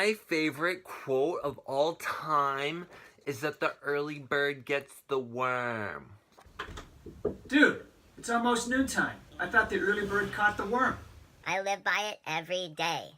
My favorite quote of all time is that the early bird gets the worm. Dude, it's almost noontime. I thought the early bird caught the worm. I live by it every day.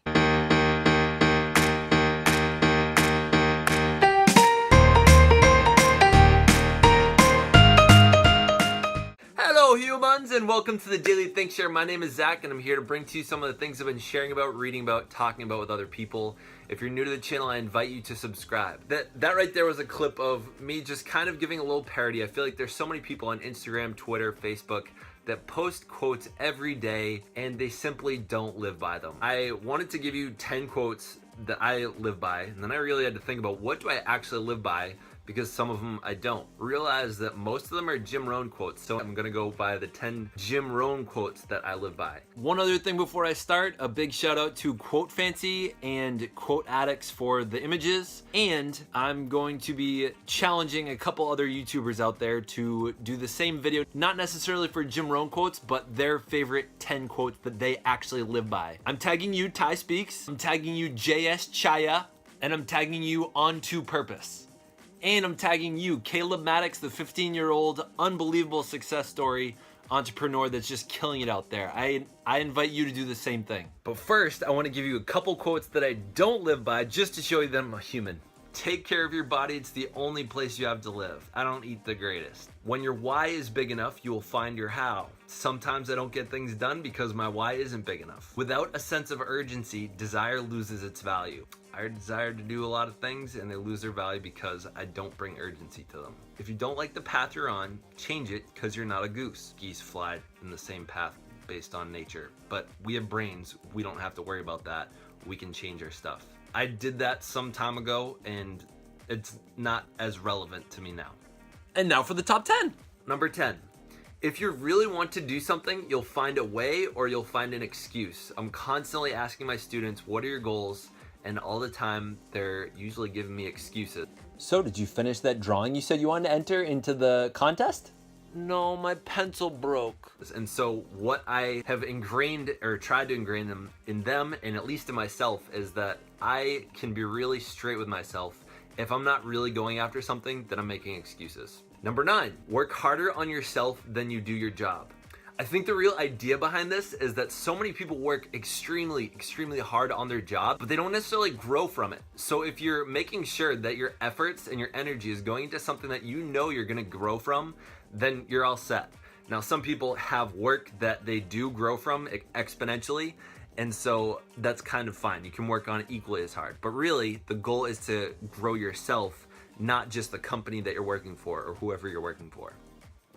Hello humans, and welcome to the Daily Think Share. My name is Zach, and I'm here to bring to you some of the things I've been sharing about, reading about, talking about with other people. If you're new to the channel, I invite you to subscribe. That right there was a clip of me just kind of giving a little parody. I feel like there's so many people on Instagram, Twitter, Facebook that post quotes every day, and they simply don't live by them. I wanted to give you 10 quotes that I live by, and then I really had to think about what do I actually live by, because some of them I don't. Realize that most of them are Jim Rohn quotes, so I'm gonna go by the 10 Jim Rohn quotes that I live by. One other thing before I start, a big shout out to Quote Fancy and Quote Addicts for the images, and I'm going to be challenging a couple other YouTubers out there to do the same video, not necessarily for Jim Rohn quotes, but their favorite 10 quotes that they actually live by. I'm tagging you, Ty Speaks, I'm tagging you, Jayesh Chhaya, and I'm tagging you On To Purpose. And I'm tagging you, Caleb Maddix, the 15-year-old unbelievable success story entrepreneur that's just killing it out there. I invite you to do the same thing. But first, I want to give you a couple quotes that I don't live by just to show you that I'm a human. Take care of your body, it's the only place you have to live. I don't eat the greatest. When your why is big enough, you will find your how. Sometimes I don't get things done because my why isn't big enough. Without a sense of urgency, desire loses its value. I desire to do a lot of things and they lose their value because I don't bring urgency to them. If you don't like the path you're on, change it because you're not a goose. Geese fly in the same path based on nature, but we have brains. We don't have to worry about that. We can change our stuff. I did that some time ago and it's not as relevant to me now. And now for the top 10. Number 10. If you really want to do something, you'll find a way or you'll find an excuse. I'm constantly asking my students, what are your goals? And all the time, they're usually giving me excuses. So did you finish that drawing you said you wanted to enter into the contest? No, my pencil broke. And so what I have ingrained or tried to ingrain them in them and at least in myself is that I can be really straight with myself. If I'm not really going after something, then I'm making excuses. Number 9, work harder on yourself than you do your job. I think the real idea behind this is that so many people work extremely hard on their job, but they don't necessarily grow from it. So if you're making sure that your efforts and your energy is going into something that you know you're gonna grow from, then you're all set. Now, some people have work that they do grow from exponentially, and so that's kind of fine. You can work on it equally as hard. But really, the goal is to grow yourself, not just the company that you're working for or whoever you're working for.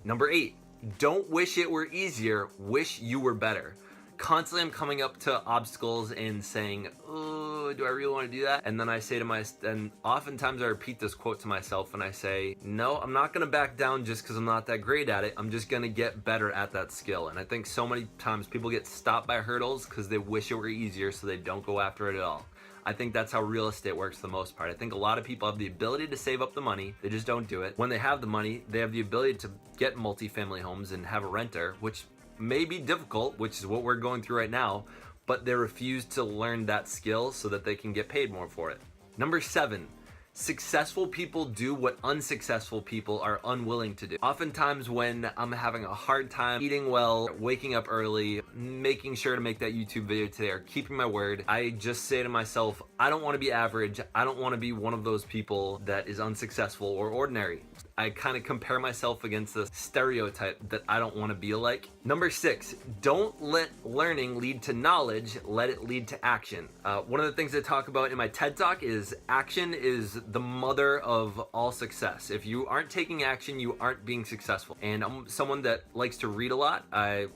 Number 8. Don't wish it were easier, wish you were better. Constantly I'm coming up to obstacles and saying, oh, do I really want to do that? And then I say to and oftentimes I repeat this quote to myself and I say, no, I'm not gonna back down just because I'm not that great at it. I'm just gonna get better at that skill. And I think so many times people get stopped by hurdles because they wish it were easier so they don't go after it at all. I think that's how real estate works for the most part. I think a lot of people have the ability to save up the money, they just don't do it. When they have the money, they have the ability to get multifamily homes and have a renter, which may be difficult, which is what we're going through right now, but they refuse to learn that skill so that they can get paid more for it. Number 7, successful people do what unsuccessful people are unwilling to do. Oftentimes when I'm having a hard time eating well, waking up early, making sure to make that YouTube video today, or keeping my word, I just say to myself, I don't want to be average. I don't want to be one of those people that is unsuccessful or ordinary. I kind of compare myself against this stereotype that I don't want to be like. Number 6, don't let learning lead to knowledge, let it lead to action. One of the things I talk about in my TED Talk is action is the mother of all success. If you aren't taking action, you aren't being successful. And I'm someone that likes to read a lot. I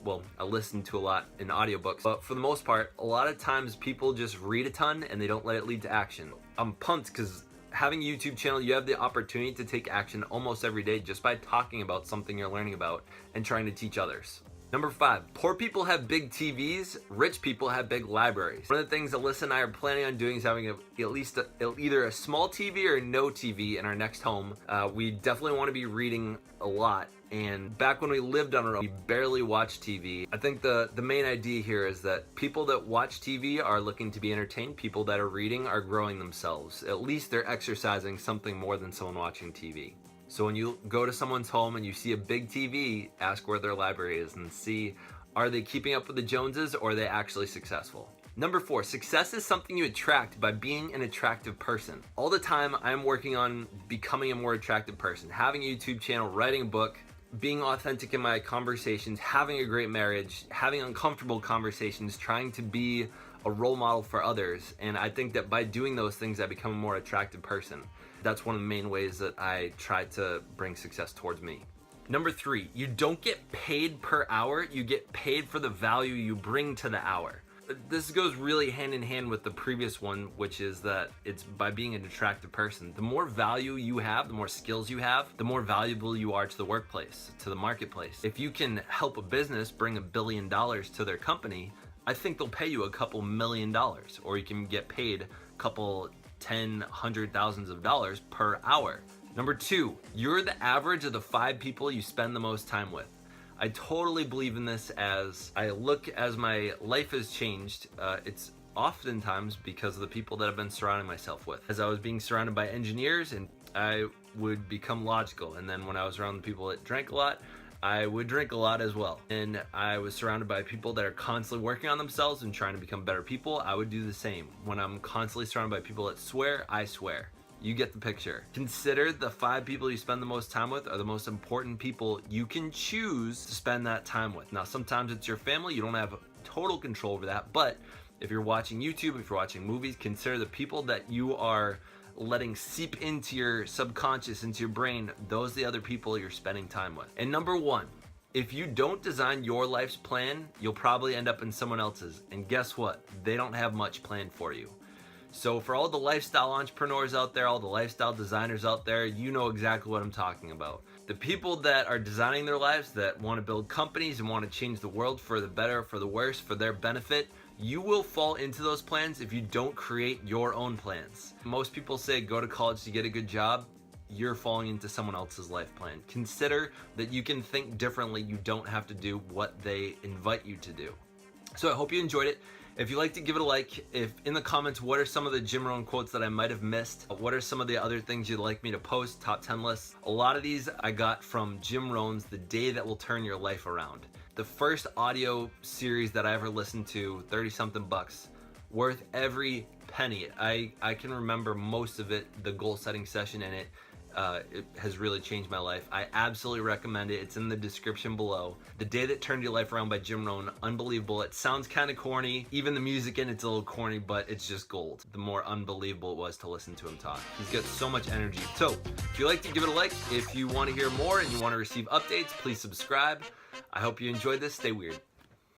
listen to a lot in audiobooks, but for the most part, a lot of times people just read a ton and they don't let it lead to action. I'm pumped because having a YouTube channel, you have the opportunity to take action almost every day just by talking about something you're learning about and trying to teach others. Number 5, poor people have big TVs, rich people have big libraries. One of the things Alyssa and I are planning on doing is having at least either a small TV or no TV in our next home. We definitely want to be reading a lot And back when we lived on our own, we barely watched TV. I think the main idea here is that people that watch TV are looking to be entertained. People that are reading are growing themselves. At least they're exercising something more than someone watching TV. So when you go to someone's home and you see a big TV, ask where their library is and see, are they keeping up with the Joneses or are they actually successful? Number 4, success is something you attract by being an attractive person. All the time I'm working on becoming a more attractive person, having a YouTube channel, writing a book, being authentic in my conversations, having a great marriage, having uncomfortable conversations, trying to be a role model for others. And I think that by doing those things, I become a more attractive person. That's one of the main ways that I try to bring success towards me. Number 3, you don't get paid per hour, you get paid for the value you bring to the hour. This goes really hand in hand with the previous one, which is that it's by being an attractive person. The more value you have, the more skills you have, the more valuable you are to the workplace, to the marketplace. If you can help a business bring $1 billion to their company, I think they'll pay you a couple $1 million, or you can get paid a couple $10,000 per hour. Number 2, you're the average of the 5 people you spend the most time with. I totally believe in this. As I look as my life has changed, it's oftentimes because of the people that I've been surrounding myself with. As I was being surrounded by engineers, and I would become logical, and then when I was around the people that drank a lot, I would drink a lot as well. And I was surrounded by people that are constantly working on themselves and trying to become better people. I would do the same. When I'm constantly surrounded by people that swear, I swear. You get the picture. Consider the 5 people you spend the most time with are the most important people you can choose to spend that time with. Now, sometimes it's your family. You don't have total control over that. But if you're watching YouTube, if you're watching movies, consider the people that you are letting seep into your subconscious, into your brain. Those are the other people you're spending time with. And number 1, if you don't design your life's plan, you'll probably end up in someone else's. And guess what? They don't have much planned for you. So for all the lifestyle entrepreneurs out there, all the lifestyle designers out there, you know exactly what I'm talking about. The people that are designing their lives, that want to build companies and want to change the world for the better, for the worse, for their benefit, you will fall into those plans if you don't create your own plans. Most people say go to college to get a good job. You're falling into someone else's life plan. Consider that you can think differently. You don't have to do what they invite you to do. So I hope you enjoyed it. If you liked it, give it a like. If in the comments, what are some of the Jim Rohn quotes that I might have missed? What are some of the other things you'd like me to post? Top 10 lists. A lot of these I got from Jim Rohn's The Day That Will Turn Your Life Around. The first audio series that I ever listened to, 30-something bucks, worth every penny. I can remember most of it, the goal setting session in it. It has really changed my life. I absolutely recommend it. It's in the description below. The Day That Turned Your Life Around by Jim Rohn. Unbelievable. It sounds kind of corny. Even the music in it's a little corny, but it's just gold. The more unbelievable it was to listen to him talk. He's got so much energy. So if you liked it, give it a like. If you want to hear more and you want to receive updates, please subscribe. I hope you enjoyed this. Stay weird.